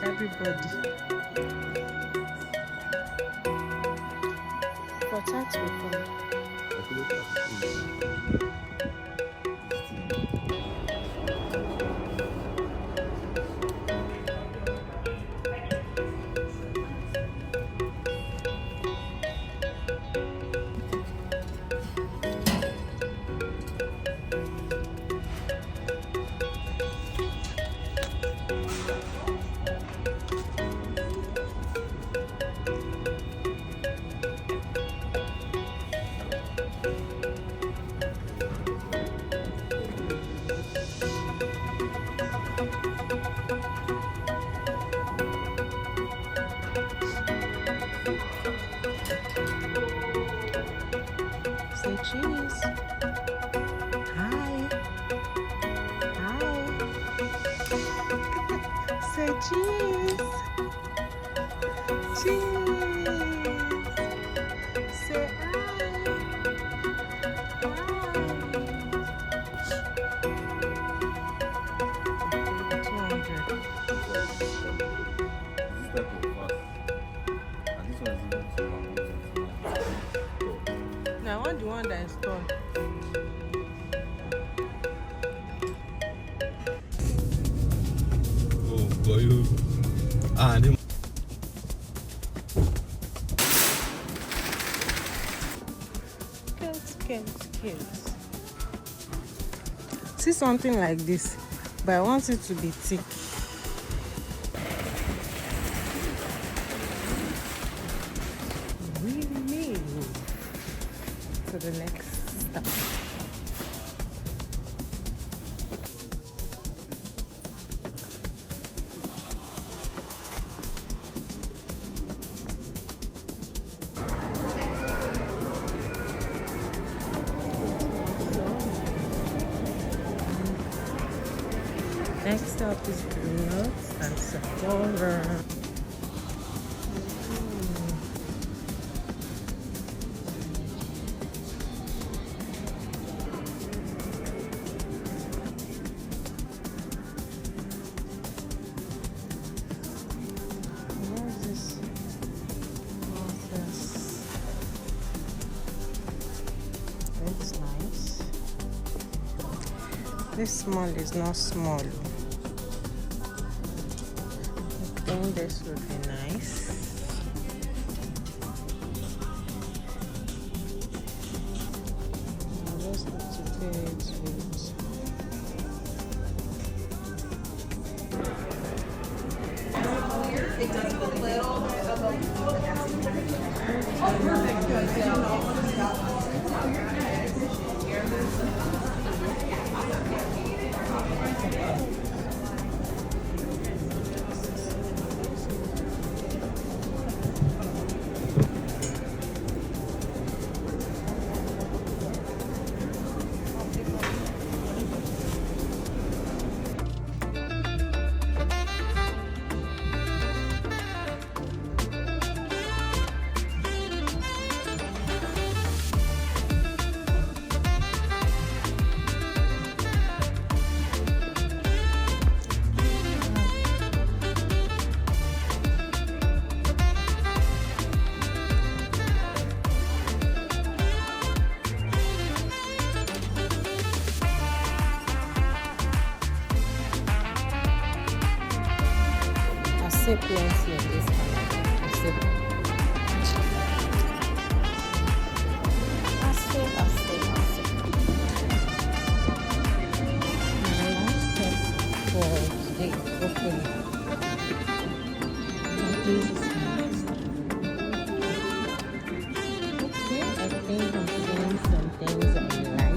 Everybody. For chat with them. Say cheese. Hi. Hi. Say cheese. Cheese. Say hi. Now I want the one that is tall. Oh, boy. Skills. See something like this, but I want it to be thick. We move to the next step. Next up is Donuts and Sephora. Where's this? What's this? It's nice. This small is not small. I think this would be nice. I'll just need to pair it with. It does a little bit of a perfect. Good. say plenty of this. I say I'll see. My last step for today, hopefully. This is nice. Okay, I think I'm seeing some things I like.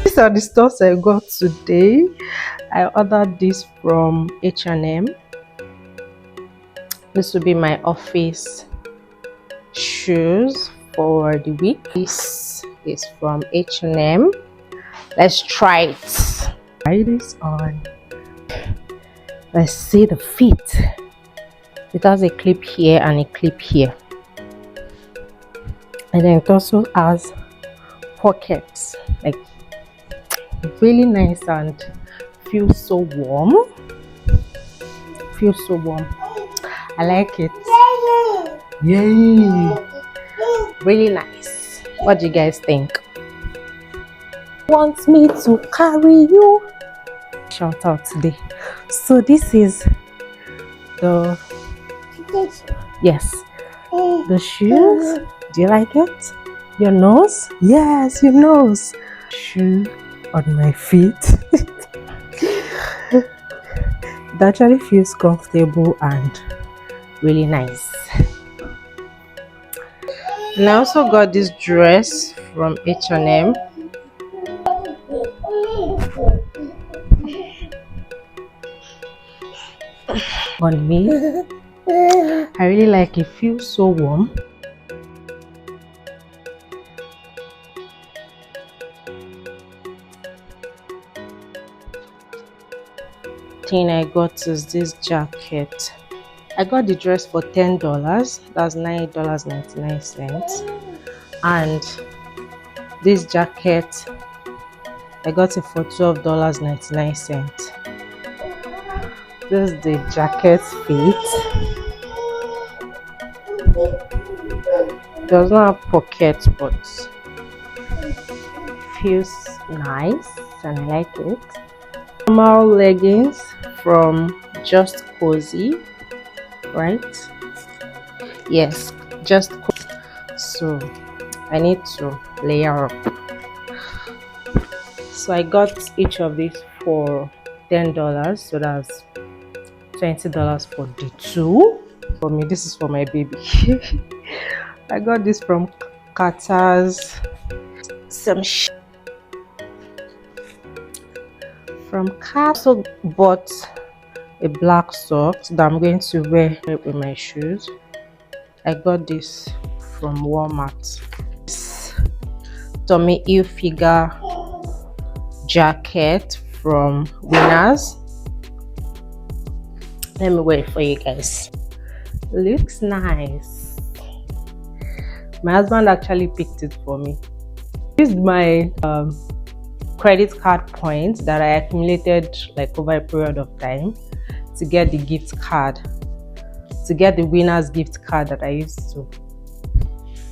These are the stuff I got today. I ordered this from H&M. This will be my office shoes for the week. This is from H&M. Let's try it. Try this on. Let's see the fit. It has a clip here and a clip here, and then it also has pockets, like really nice and feels so warm. I like it. Yay! Really nice. What do you guys think? Want me to carry you? Shout out today. So this is the the shoes. Do you like it? Your nose? Yes, your nose. Shoe on my feet. It actually feels comfortable and really nice. And I also got this dress from H&M. On me. I really like it. Feels so warm. Thing I got is this jacket. I got the dress for $10. That's $9.99. And this jacket I got it for $12.99. This is the jacket fit. Does not have pockets, but feels nice and I like it. Normal leggings from Just Cozy, right? Yes, Just Cozy. So I need to layer up. So I got each of these for $10, so that's $20 for the two. For me, this is for my baby. I got this from Qatar's. From Cat. Also bought a black socks that I'm going to wear with my shoes. I got this from Walmart. This Tommy Hilfiger jacket from Winners. Let me wear it for you guys. Looks nice. My husband actually picked it for me. This is my credit card points that I accumulated like over a period of time to get the gift card, to get the Winners gift card that I used to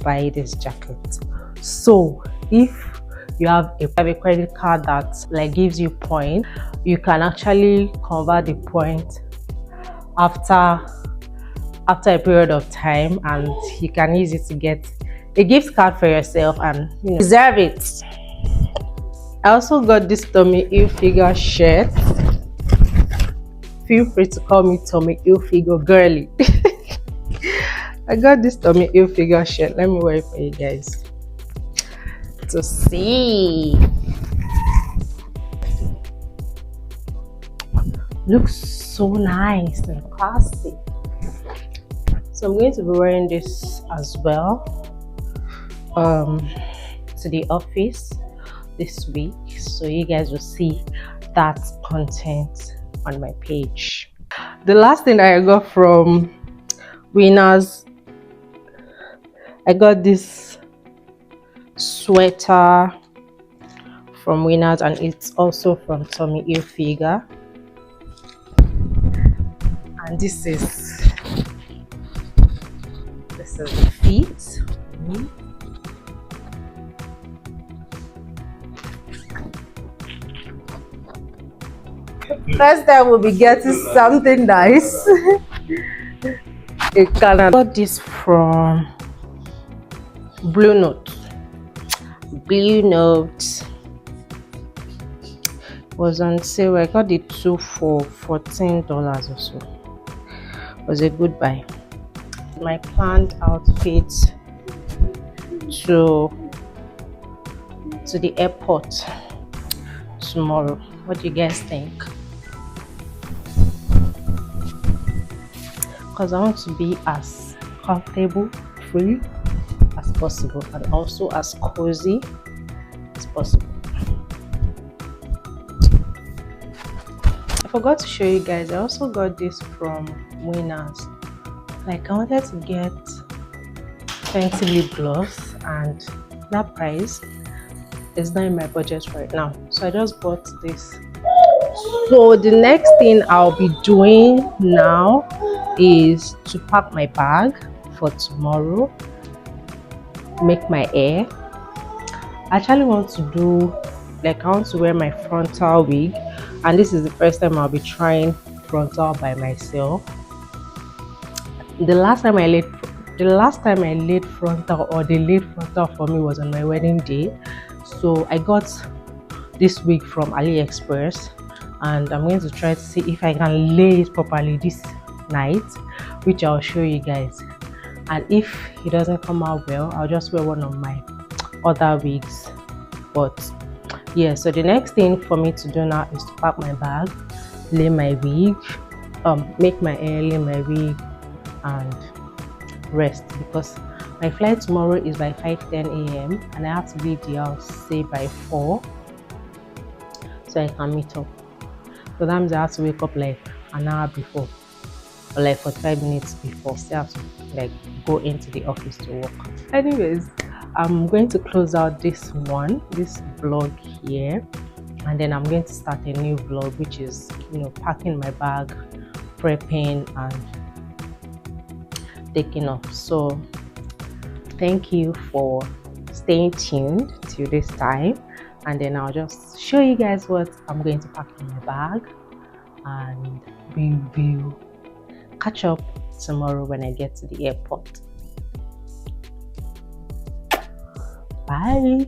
buy this jacket. So if you have a credit card that like gives you points, you can actually convert the point after a period of time, and you can use it to get a gift card for yourself and deserve it. I also got this Tommy Hilfiger shirt. Feel free to call me Tommy Hilfiger girly. I got this Tommy Hilfiger shirt. Let me wear it for you guys to see. Looks so nice and classy. So I'm going to be wearing this as well to the office this week, so you guys will see that content on my page. The last thing I got from Winners, I got this sweater from Winners, and it's also from Tommy Hilfiger, and And this is the feet. First time we'll be getting something nice. In Canada. I got this from Blue Note. Blue Note was on sale. I got the two for $14 or so. It was a good buy. My planned outfit to the airport tomorrow. What do you guys think? Because I want to be as comfortable, free as possible, and also as cozy as possible. I forgot to show you guys, I also got this from Winners. Like, I wanted to get 20 lip gloss, and that price is not in my budget right now, so I just bought this. So the next thing I'll be doing now is to pack my bag for tomorrow, make my hair. I actually want to do, like, I want to wear my frontal wig, and this is the first time I'll be trying frontal by myself. The last time I laid frontal, or they laid frontal for me, was on my wedding day. So I got this wig from AliExpress, and I'm going to try to see if I can lay it properly this night, which I'll show you guys. And if it doesn't come out well, I'll just wear one of my other wigs. But yeah, so the next thing for me to do now is to pack my bag, lay my wig, make my hair, lay my wig, and rest, because my flight tomorrow is by 5:10 a.m. and I have to leave the house say by 4, so I can meet up. So that means I have to wake up like an hour before, or like 45 minutes before. Still have to like go into the office to work. Anyways, I'm going to close out this vlog here, and then I'm going to start a new vlog, which is, you know, packing my bag, prepping, and taking off. So thank you for staying tuned till this time, and then I'll just show you guys what I'm going to pack in my bag, and we will catch up tomorrow when I get to the airport. Bye.